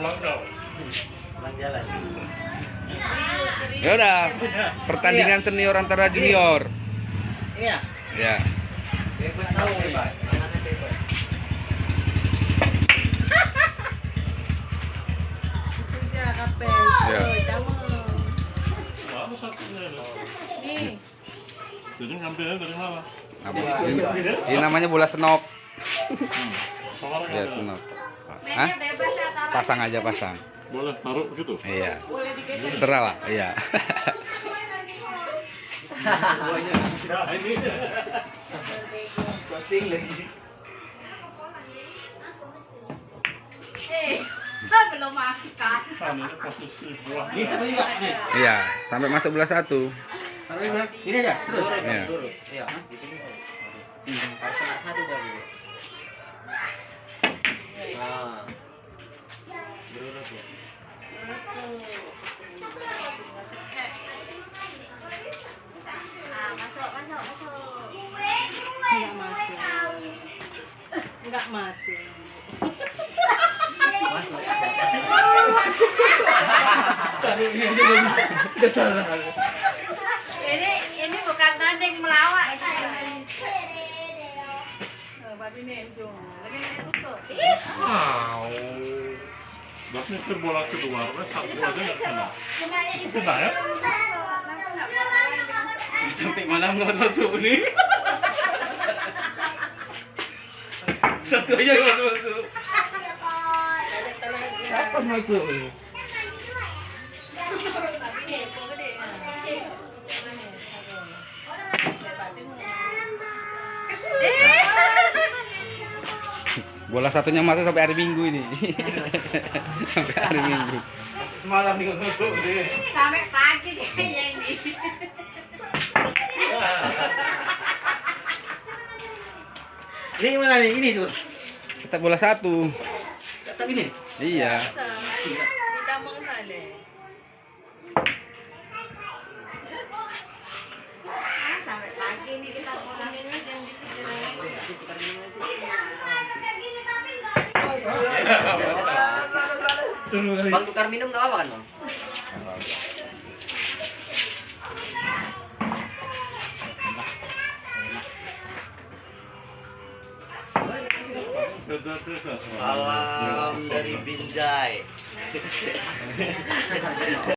pulang kau. Pulang jalan. Ya udah, pertandingan senior antara junior. Ini ya? Ya. Bebas tahu bebas. Anaknya bebas. Kerja kape. Ya. Kamu. Mana satunya? Nih. Jadi ngambilnya dari mana? Ini namanya bola senok. Sekarang Ya, ngambil. senok. Mainnya Hah? bebas ya taruh. Pasang aja pasang. Boleh taruh begitu? Iya. Boleh digeser. Serah lah, iya. Shooting lagi. Belum makan. Kan ini posisi buah. Ini satu juga. Nih. Iya, sampai masuk bola satu. Taruh ini. Ini aja. Terus. Iya. Iya. Harus kena satu baru. Nah. Berurut ya. Masuk. Enggak masuk. Masuk. Tadi ini udah salah. Ini bukan tanding melawak. Babi nih, Jung. Lagi tusuk. Wow. Berarti ke bola kedua, satu aja nggak kena. Kena ya? Sampai malam nggak masuk nih. Satu aja nggak masuk. Kapan masuk? Bola satunya masuk sampai hari Minggu ini. Sampai hari Minggu. Semalam nggak masuk deh. Sampai pagi kayaknya ini. Ini mana nih? Ini tuh. Kita bola satu. Tetap ini. Iya. Kita mengenali. Sampai pagi ini kita pulang ini jam di Bang tukar minum nggak apa kan bang? Beda-beda. Salam dari Binjai.